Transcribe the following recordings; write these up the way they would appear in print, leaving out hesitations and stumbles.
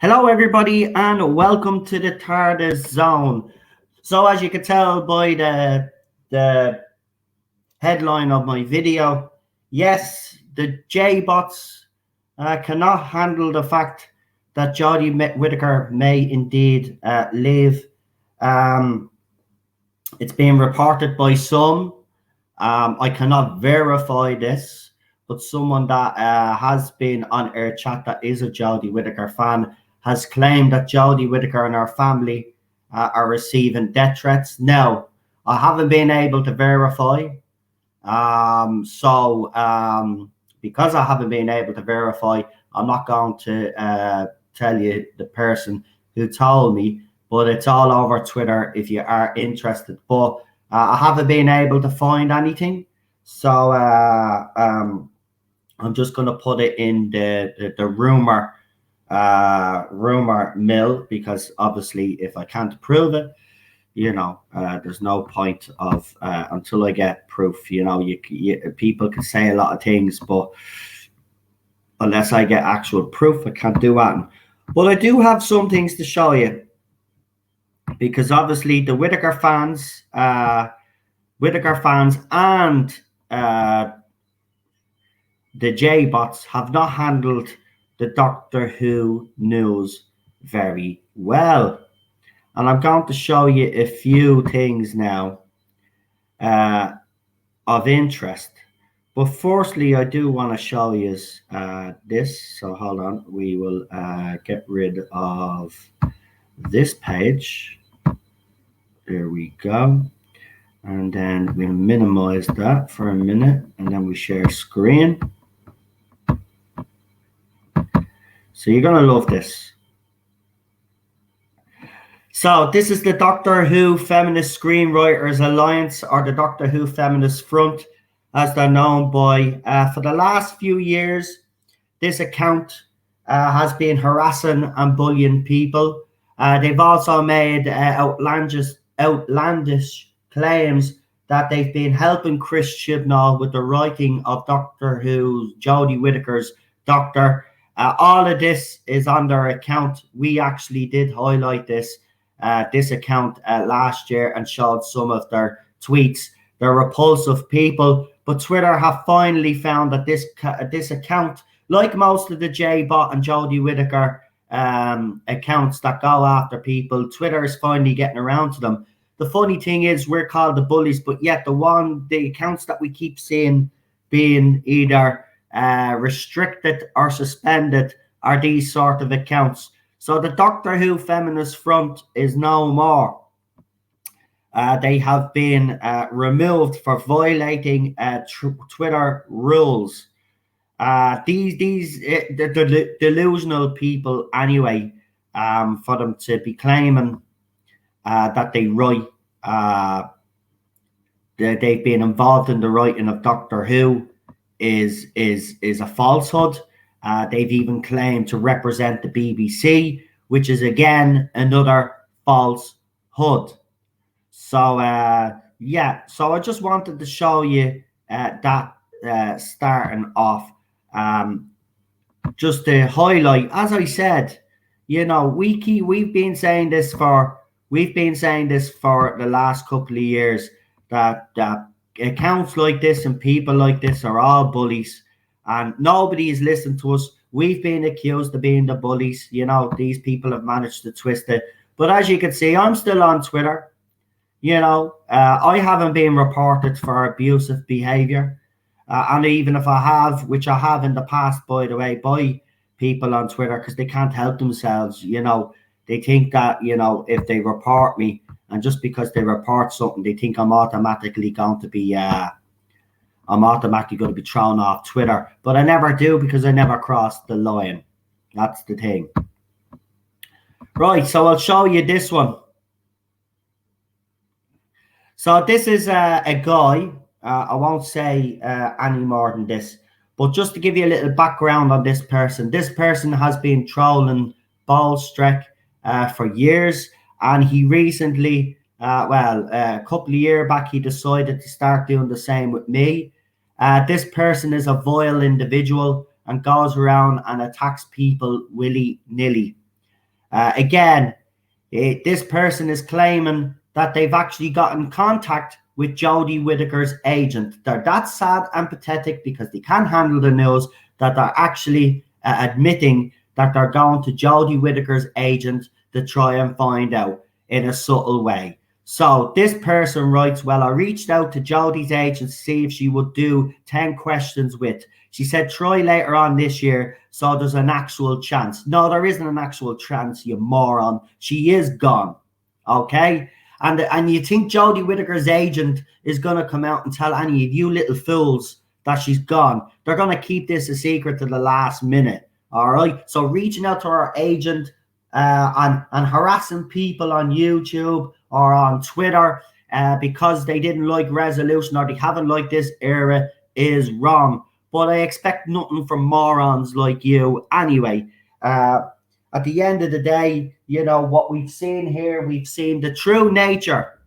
Hello, everybody, and welcome to the TARDIS Zone. So, as you can tell by the headline of my video, yes, the J-bots cannot handle the fact that Jodie Whittaker may indeed live. It's being reported by some. I cannot verify this, but someone that has been on air chat that is a Jodie Whittaker fan has claimed that Jodie Whittaker and her family are receiving death threats. Now, I haven't been able to verify. Because I haven't been able to verify, I'm not going to tell you the person who told me, but it's all over Twitter if you are interested. But I haven't been able to find anything. So I'm just going to put it in the rumor mill, because obviously if I can't prove it, there's no point of until I get proof. People can say a lot of things, but unless I get actual proof, I can't do that. But I do have some things to show you, because obviously the Whittaker fans and the J-bots have not handled the Doctor Who news very well. And I'm going to show you a few things now of interest. But firstly, I do want to show you this. So hold on. We will get rid of this page. There we go. And then we'll minimize that for a minute. And then we share screen. So you're going to love this. So this is the Doctor Who Feminist Screenwriters Alliance, or the Doctor Who Feminist Front, as they're known by. For the last few years, this account has been harassing and bullying people. They've also made outlandish claims that they've been helping Chris Chibnall with the writing of Doctor Who, Jodie Whittaker's Doctor. All of this is on their account. We actually did highlight this account last year and showed some of their tweets. They're repulsive people, but Twitter have finally found that this account, like most of the J-bot and Jodie Whittaker accounts that go after people, Twitter is finally getting around to them. The funny thing is, we're called the bullies, but yet the accounts that we keep seeing being either restricted or suspended are these sort of accounts. So the Doctor Who Feminist Front is no more. They have been removed for violating Twitter rules. These delusional people, anyway, for them to be claiming that they write, they've been involved in the writing of Doctor Who is a falsehood. They've even claimed to represent the BBC, which is again another falsehood. So so I just wanted to show you that starting off, just to highlight, as I said, we've been saying this for the last couple of years, that accounts like this and people like this are all bullies, and nobody is listening to us. We've been accused of being the bullies. These people have managed to twist it. But as you can see, I'm still on Twitter. I haven't been reported for abusive behavior. And even if I have, which I have in the past, by the way, by people on Twitter, because they can't help themselves, they think that, if they report me, and just because they report something, they think I'm automatically going to be thrown off Twitter. But I never do, because I never crossed the line. That's the thing. Right, so I'll show you this one. So this is a guy. I won't say any more than this, but just to give you a little background on this person. This person has been trolling Ballstreck for years, and he recently, a couple of years back, he decided to start doing the same with me. This person is a vile individual and goes around and attacks people willy-nilly. Again, this person is claiming that they've actually got in contact with Jodie Whittaker's agent. They're that sad and pathetic because they can't handle the news that they're actually admitting that they're going to Jodie Whittaker's agent to try and find out in a subtle way. So this person writes, well, I reached out to Jodie's agent to see if she would do 10 questions with. She said, try later on this year, so there's an actual chance. No, there isn't an actual chance, you moron. She is gone, okay? And you think Jodie Whittaker's agent is going to come out and tell any of you little fools that she's gone? They're going to keep this a secret to the last minute, all right? So reaching out to her agent and harassing people on YouTube or on Twitter because they didn't like resolution or they haven't liked this era is wrong. But I expect nothing from morons like you anyway. At the end of the day, you know, what we've seen here, we've seen the true nature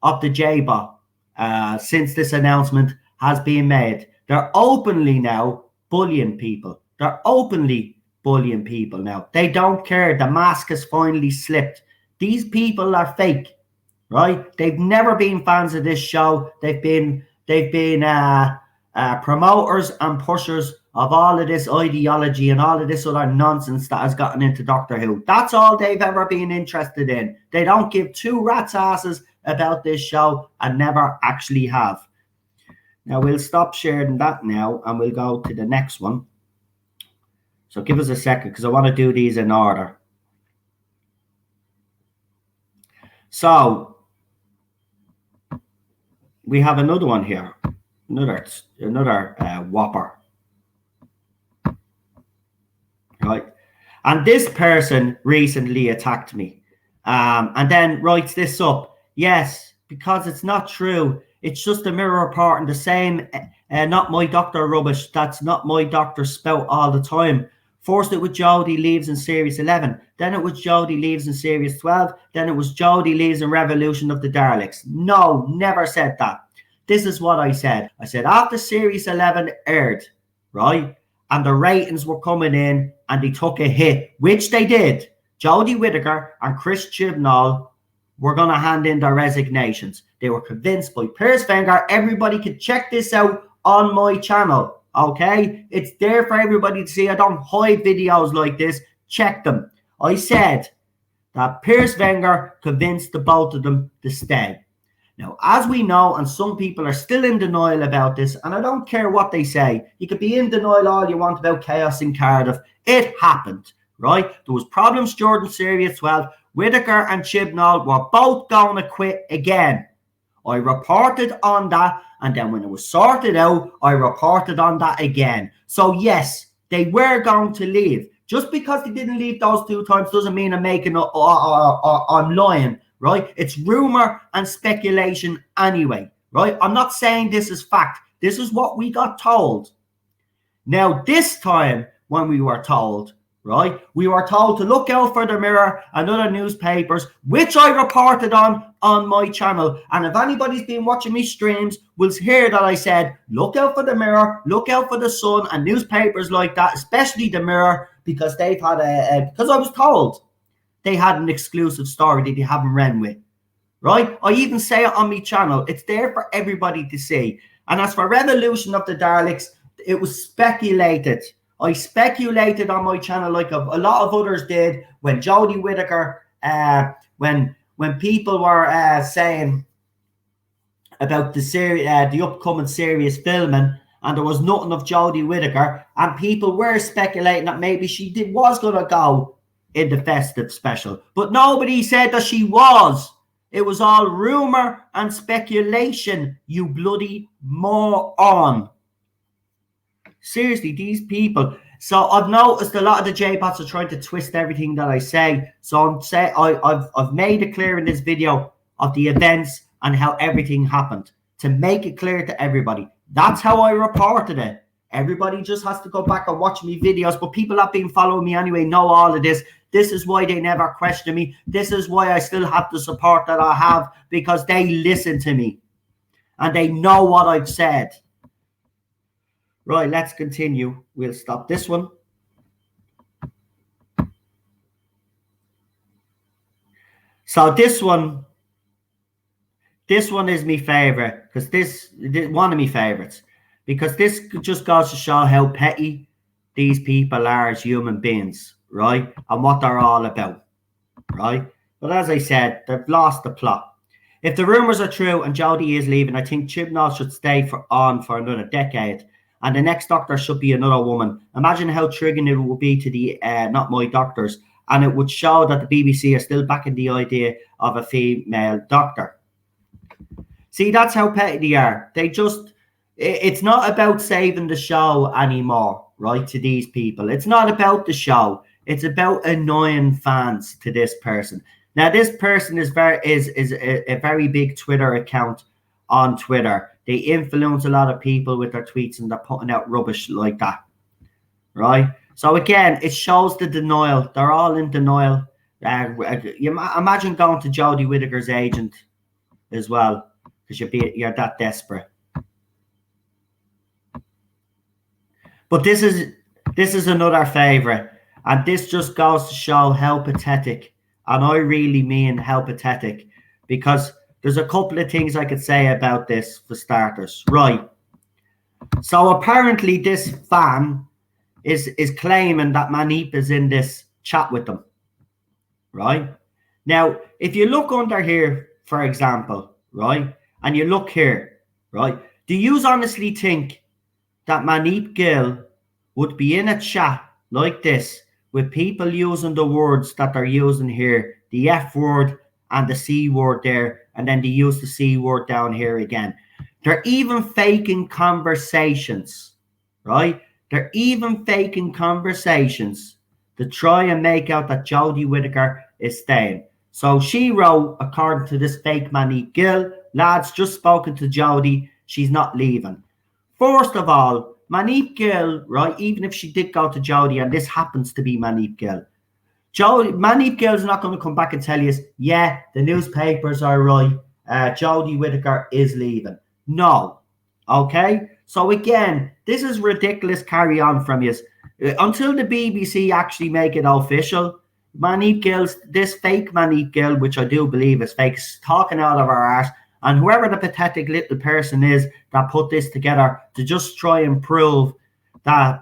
of the J-bot since this announcement has been made. They're openly now bullying people. They're openly bullying people now. They don't care. The mask has finally slipped. These people are fake, right? They've never been fans of this show. They've been promoters and pushers of all of this ideology and all of this other nonsense that has gotten into Doctor Who. That's all they've ever been interested in. They don't give two rats' asses about this show and never actually have. Now, we'll stop sharing that now and we'll go to the next one. So give us a second because I want to do these in order. So we have another one here. Another whopper. Right, and this person recently attacked me and then writes this up. Yes, because it's not true. It's just a mirror report and the same not my doctor rubbish. That's not my doctor spout all the time. First it was Jodie leaves in series 11, then it was Jodie leaves in series 12, then it was Jodie leaves in Revolution of the Daleks. No, never said that. This is what I said. I said after series 11 aired, right, and the ratings were coming in and they took a hit, which they did. Jodie Whittaker and Chris Chibnall were going to hand in their resignations. They were convinced by Piers Wenger. Everybody can check this out on my channel, okay? It's there for everybody to see. I don't hide videos like this. Check them. I said that Piers Wenger convinced the both of them to stay. Now, as we know, and some people are still in denial about this, and I don't care what they say. You could be in denial all you want about chaos in Cardiff. It happened, right? There was problems during Series 12. Whittaker and Chibnall were both going to quit again. I reported on that, and then when it was sorted out, I reported on that again. So, yes, they were going to leave. Just because they didn't leave those 2 times doesn't mean I'm making I'm lying. Right? It's rumor and speculation anyway, right? I'm not saying this is fact. This is what we got told. Now, this time when we were told, right, we were told to look out for the Mirror and other newspapers, which I reported on my channel. And if anybody's been watching me streams, will hear that I said, look out for the Mirror, look out for the Sun and newspapers like that, especially the Mirror, because they've had because I was told they had an exclusive story that they haven't ran with, right? I even say it on my channel. It's there for everybody to see. And as for Revolution of the Daleks, it was speculated. I speculated on my channel like a lot of others did when Jodie Whittaker, when people were saying about the series, the upcoming series filming, and there was nothing of Jodie Whittaker, and people were speculating that maybe she was going to go in the festive special, but nobody said that she was. It was all rumor and speculation, you bloody moron. Seriously, these people, So I've noticed a lot of the J-bots are trying to twist everything that I say. So I've made it clear in this video of the events and how everything happened to make it clear to everybody. That's how I reported it. Everybody just has to go back and watch me videos, but people that been following me anyway know all of this. This is why they never question me. This is why I still have the support that I have, because they listen to me and they know what I've said. Right, let's continue. We'll stop this one. So this one is my favorite, because this one of my favorites, because this just goes to show how petty these people are as human beings, right? And what they're all about, right? But as I said, they've lost the plot. If the rumors are true and Jodie is leaving, I think Chibnall should stay on for another decade. And the next doctor should be another woman. Imagine how triggering it would be to the not my doctors. And it would show that the BBC are still backing the idea of a female doctor. See, that's how petty they are. They just, it's not about saving the show anymore, right, to these people. It's not about the show. It's about annoying fans to this person. Now, this person is a very big Twitter account on Twitter. They influence a lot of people with their tweets and they're putting out rubbish like that, right? So again, it shows the denial. They're all in denial. You imagine going to Jodie Whittaker's agent as well, because you're that desperate. But this is another favorite, and this just goes to show how pathetic, and I really mean how pathetic, because there's a couple of things I could say about this for starters. Right. So apparently this fan is claiming that Manip is in this chat with them. Right. Now, if you look under here, for example, right, and you look here, right, do you honestly think that Manip Gill would be in a chat like this with people using the words that they're using here, the F word and the C word there, and then they use the C word down here again? They're even faking conversations, right? They're even faking conversations to try and make out that Jodie Whittaker is staying. So she wrote, according to this fake Manip Gill, lads, just spoken to Jodie, she's not leaving. First of all, Manip Gill, right, even if she did go to Jodie, and this happens to be Manip Gill, Manip Gill's not going to come back and tell you, yeah, the newspapers are right, Jodie Whittaker is leaving. No. Okay? So again, this is ridiculous carry on from you. Until the BBC actually make it official, Manip Gill's, this fake Manip Gill, which I do believe is fake, is talking out of our arse, and whoever the pathetic little person is that put this together to just try and prove that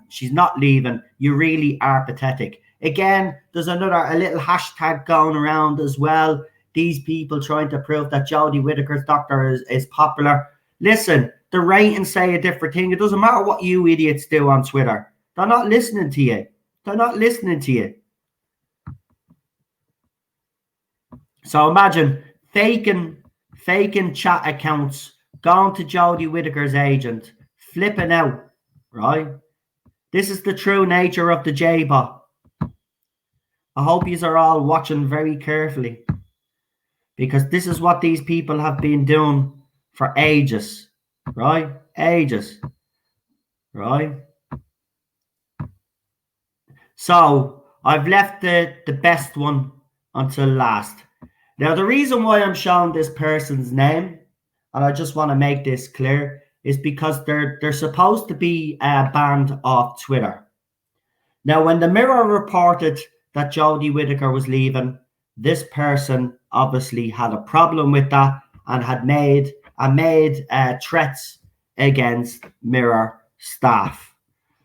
she's not leaving, you really are pathetic. Again, there's a little hashtag going around as well. These people trying to prove that Jodie Whittaker's doctor is popular. Listen, the ratings say a different thing. It doesn't matter what you idiots do on Twitter. They're not listening to you. They're not listening to you. So imagine faking chat accounts, going to Jodie Whittaker's agent, flipping out, right? This is the true nature of the J-bot. I hope you are all watching very carefully, because this is what these people have been doing for ages, right? Ages, right? So I've left the best one until last. Now, the reason why I'm showing this person's name, and I just want to make this clear, is because they're supposed to be banned off Twitter. Now, when the Mirror reported that Jodie Whittaker was leaving, this person obviously had a problem with that and had made threats against Mirror staff.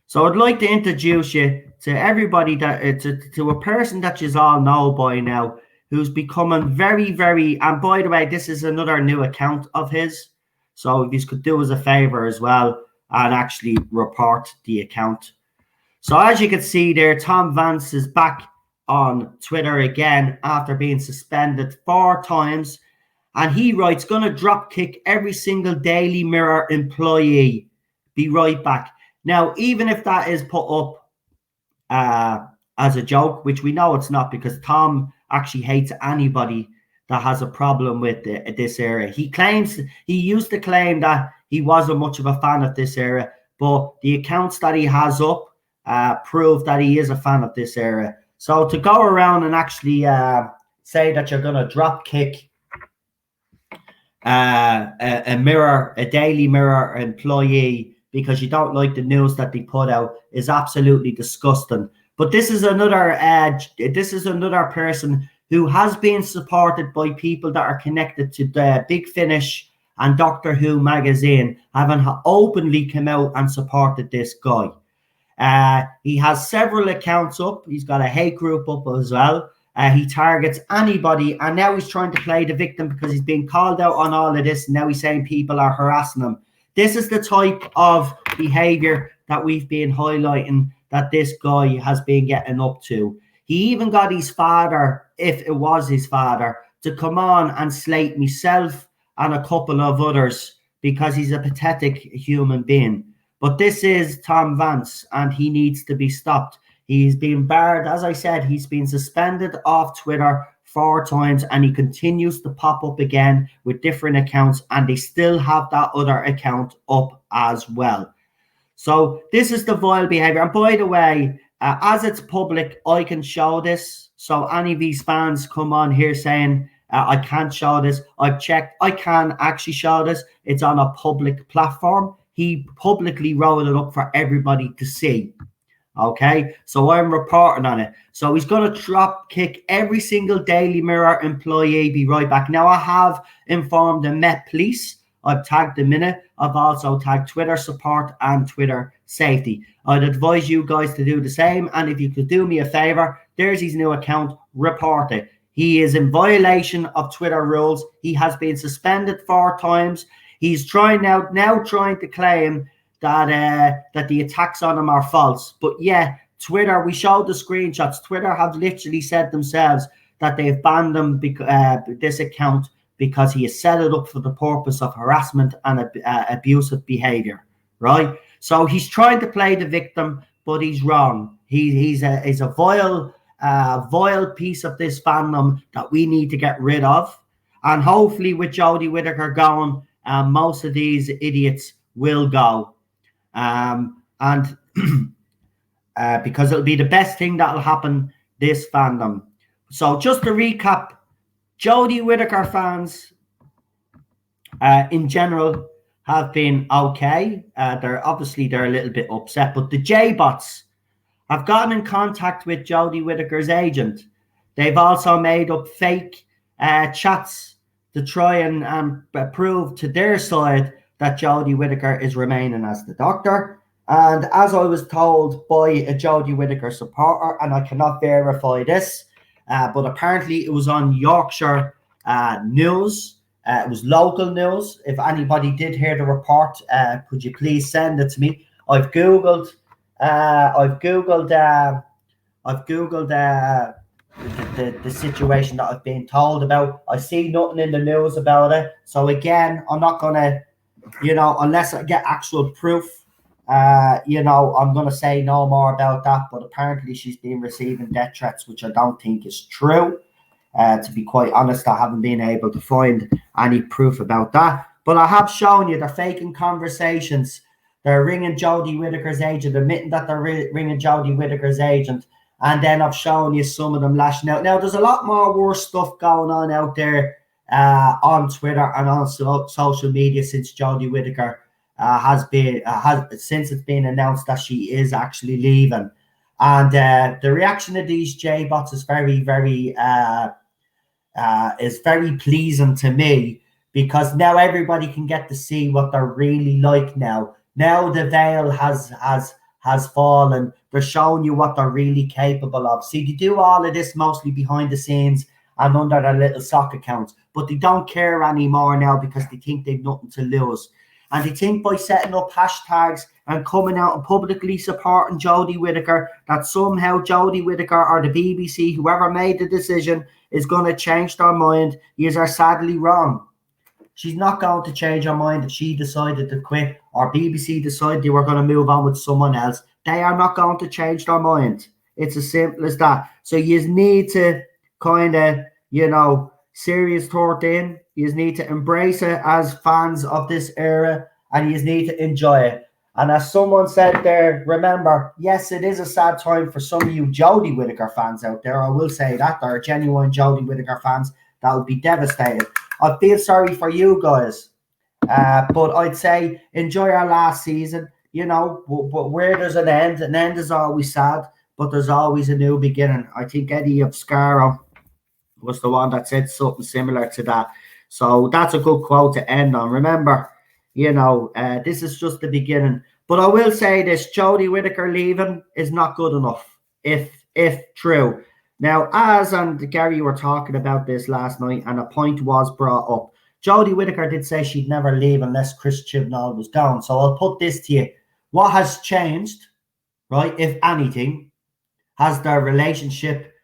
So I'd like to introduce you to everybody, that to a person that you all know by now, who's becoming very, very, and by the way, this is another new account of his. So if you could do us a favor as well and actually report the account. So as you can see there, Tomvance is back on Twitter again after being suspended 4 times. And he writes, gonna drop kick every single Daily Mirror employee. Be right back. Now, even if that is put up as a joke, which we know it's not, because Tom actually hates anybody that has a problem with this era. He used to claim that he wasn't much of a fan of this era, but the accounts that he has up prove that he is a fan of this era. So to go around and actually say that you're going to drop kick a Daily Mirror employee because you don't like the news that they put out is absolutely disgusting. But this is another person who has been supported by people that are connected to the Big Finish and Doctor Who magazine, having openly come out and supported this guy. He has several accounts up. He's got a hate group up as well. He targets anybody, and now he's trying to play the victim because he's being called out on all of this. And now he's saying people are harassing him. This is the type of behavior that we've been highlighting that this guy has been getting up to. He even got his father, if it was his father, to come on and slate myself and a couple of others because he's a pathetic human being. But this is Tomvance, and he needs to be stopped. He's been barred, as I said, he's been suspended off Twitter 4 times, and he continues to pop up again with different accounts, and they still have that other account up as well. So this is the vile behavior. And by the way, as it's public, I can show this. So any of these fans come on here saying, I can't show this. I've checked. I can actually show this. It's on a public platform. He publicly wrote it up for everybody to see. Okay, so I'm reporting on it. So he's going to drop kick every single Daily Mirror employee. Be right back. Now, I have informed the Met Police. I've tagged them in it. I've also tagged Twitter support and Twitter safety. I'd advise you guys to do the same. And if you could do me a favor, there's his new account. Report it. He is in violation of Twitter rules. He has been suspended 4 times. He's trying now trying to claim that the attacks on him are false. But yeah, Twitter, we showed the screenshots. Twitter have literally said themselves that they've banned him this account because he has set it up for the purpose of harassment and abusive behavior, right? So he's trying to play the victim, but he's wrong. He's a vile piece of this fandom that we need to get rid of. And hopefully with Jodie Whittaker gone, most of these idiots will go. Because it'll be the best thing that'll happen this fandom. So just to recap, Jodie Whittaker fans in general have been okay. They're a little bit upset, but the J-bots have gotten in contact with Jodie Whittaker's agent. They've also made up fake chats to try and prove to their side that Jodie Whittaker is remaining as the Doctor. And as I was told by a Jodie Whittaker supporter, and I cannot verify this, but apparently it was on Yorkshire news. It was local news. If anybody did hear the report, could you please send it to me? I've googled the situation that I've been told about. I see nothing in the news about it. So again, I'm not gonna, unless I get actual proof, I'm gonna say no more about that. But apparently she's been receiving death threats, which I don't think is true. To be quite honest, I haven't been able to find any proof about that. But I have shown you they're faking conversations. They're ringing Jodie Whittaker's agent, admitting that they're ringing Jodie Whittaker's agent. And then I've shown you some of them lashing out. Now, there's a lot more worse stuff going on out there on Twitter and on social media since Jodie Whittaker since it's been announced that she is actually leaving. And the reaction of these J-bots is very, very pleasing to me, because now everybody can get to see what they're really like now. Now the veil has fallen. They're showing you what they're really capable of. See, they do all of this mostly behind the scenes and under their little sock accounts, but they don't care anymore now because they think they've nothing to lose. And they think by setting up hashtags and coming out and publicly supporting Jodie Whittaker that somehow Jodie Whittaker or the BBC, whoever made the decision, is going to change their mind. You are sadly wrong. She's not going to change her mind if she decided to quit or BBC decide they were going to move on with someone else, they are not going to change their mind. It's as simple as that. So you need to kind of, Series 13, you need to embrace it as fans of this era, and you need to enjoy it. And as someone said there, remember, yes, it is a sad time for some of you Jodie Whittaker fans out there. I will say that. There are genuine Jodie Whittaker fans that would be devastated. I feel sorry for you guys. But I'd say enjoy our last season. But where there's an end is always sad, but there's always a new beginning. I think Eddie of Scaro was the one that said something similar to that. So that's a good quote to end on. Remember, this is just the beginning. But I will say this, Jodie Whittaker leaving is not good enough, if true. Now, and Gary were talking about this last night, and a point was brought up. Jodie Whittaker did say she'd never leave unless Chris Chibnall was gone. So I'll put this to you. What has changed, right, if anything? Has their relationship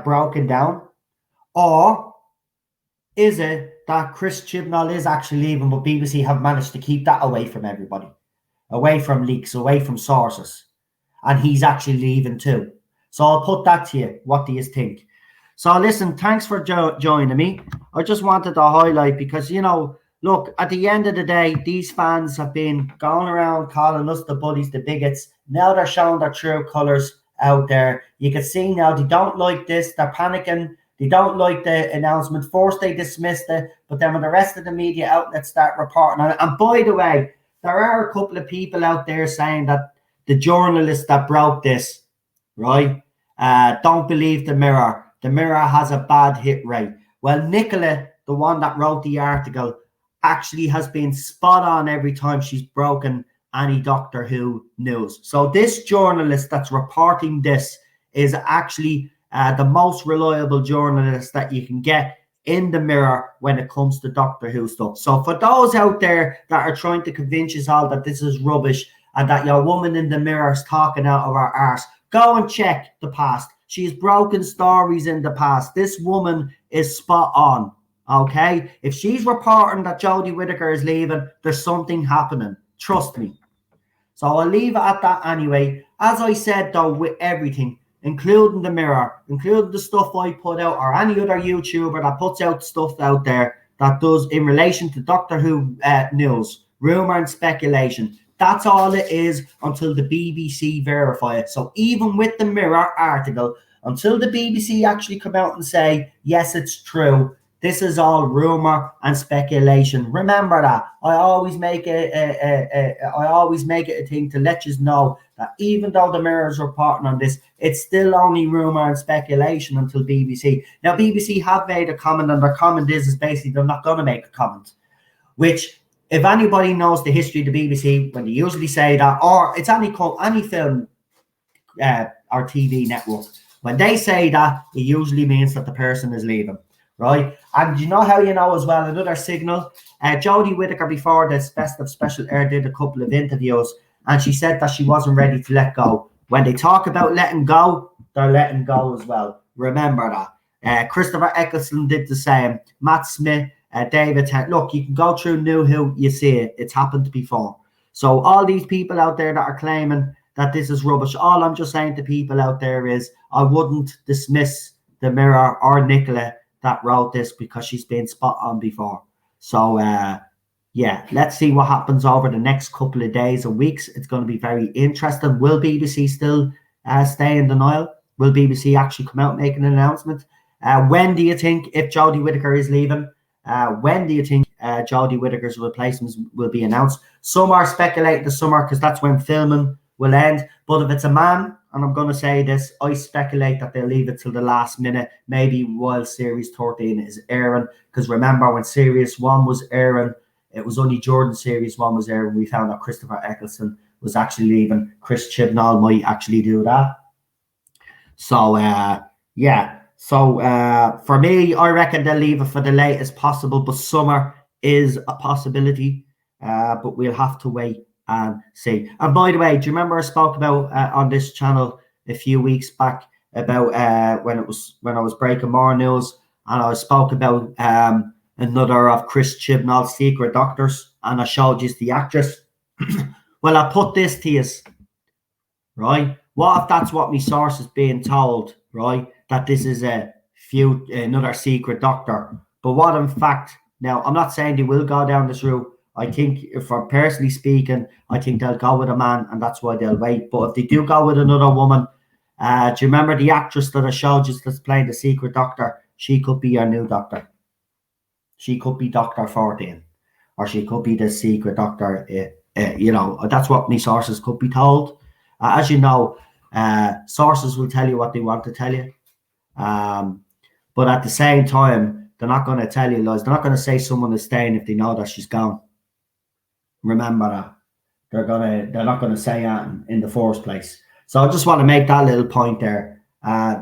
broken down? Or is it that Chris Chibnall is actually leaving, but BBC have managed to keep that away from everybody, away from leaks, away from sources, and he's actually leaving too? So I'll put that to you. What do you think? So listen, thanks for joining me. I just wanted to highlight because, look, at the end of the day, these fans have been going around calling us the bullies, the bigots. Now they're showing their true colours out there. You can see now they don't like this. They're panicking. They don't like the announcement. First, they dismissed it, but then when the rest of the media outlets start reporting on it, and by the way, there are a couple of people out there saying that the journalist that broke this, right, don't believe the Mirror. The Mirror has a bad hit rate. Well, Nicola, the one that wrote the article, actually has been spot on every time she's broken any Doctor Who news. So this journalist that's reporting this is actually the most reliable journalist that you can get in the Mirror when it comes to Doctor Who stuff. So for those out there that are trying to convince us all that this is rubbish and that your woman in the Mirror is talking out of her arse, go and check the past. She's broken stories in the past. This woman is spot on, okay? If she's reporting that Jodie Whittaker is leaving, there's something happening. Trust me. So I'll leave it at that anyway. As I said, though, with everything, including the Mirror, including the stuff I put out, or any other YouTuber that puts out stuff out there that does in relation to Doctor Who news, rumour and speculation, that's all it is until the BBC verify it. So even with the Mirror article, until the BBC actually come out and say, yes, it's true, this is all rumour and speculation. Remember that. I always make it a thing to let you know that even though the Mirror is reporting on this, it's still only rumour and speculation until BBC. Now, BBC have made a comment, and their comment is basically they're not going to make a comment, which, if anybody knows the history of the BBC, when they usually say that, or it's any film or TV network, when they say that, it usually means that the person is leaving, right? And you know how you know as well, another signal, Jodie Whittaker before this Best of Special Air did a couple of interviews, and she said that she wasn't ready to let go. When they talk about letting go, they're letting go as well. Remember that. Christopher Eccleston did the same. Matt Smith, David, look, you can go through New Who, you see it. It's happened before. So all these people out there that are claiming that this is rubbish, all I'm just saying to people out there is I wouldn't dismiss the Mirror or Nicola that wrote this because she's been spot on before. So, yeah, let's see what happens over the next couple of days and weeks. It's going to be very interesting. Will BBC still stay in denial? Will BBC actually come out and make an announcement? When do you think, if Jodie Whittaker is leaving, when do you think Jodie Whittaker's replacements will be announced? Some are speculating the summer because that's when filming will end. But if it's a man, and I'm going to say this, I speculate that they'll leave it till the last minute, maybe while Series 13 is airing. Because remember, when Series 1 was airing, it was only Jordan Series 1 was airing. We found out Christopher Eccleston was actually leaving. Chris Chibnall might actually do that. So, yeah. So, for me, I reckon they'll leave it for the latest possible. But summer is a possibility. But we'll have to wait and see. And by the way, do you remember I spoke about on this channel a few weeks back about when I was breaking more news, and I spoke about another of Chris Chibnall's secret doctors, and I showed you the actress. Well, I put this to you, right? What if that's what my source is being told, right? That this is another secret doctor. But what in fact, now I'm not saying they will go down this route. I think, for personally speaking, I think they'll go with a man, and that's why they'll wait. But if they do go with another woman, do you remember the actress that I showed you that's playing the secret doctor? She could be your new doctor. She could be Dr. 14, or she could be the secret doctor. You know, that's what my sources could be told. As you know, sources will tell you what they want to tell you. But at the same time, they're not going to tell you lies. They're not going to say someone is staying if they know that she's gone. Remember that. They're not gonna say that in the first place. So I just want to make that little point there.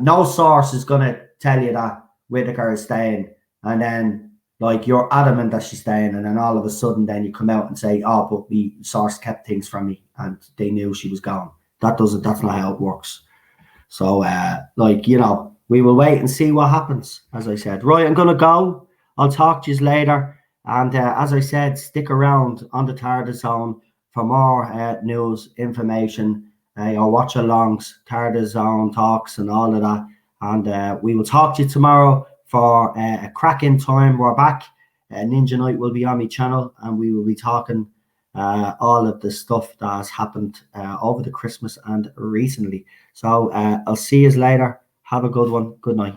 No source is gonna tell you that Whittaker is staying, and then like you're adamant that she's staying, and then all of a sudden then you come out and say, "Oh, but the source kept things from me, and they knew she was gone." That's not how it works. So like, you know, we will wait and see what happens. As I said, right, I'm gonna go. I'll talk to you later. And as I said, stick around on the TARDIS Zone for more news, information, or watch-alongs, TARDIS Zone talks and all of that. And we will talk to you tomorrow for a cracking time. We're back. Ninja Night will be on my channel, and we will be talking all of the stuff that has happened over the Christmas and recently. So I'll see you later. Have a good one. Good night.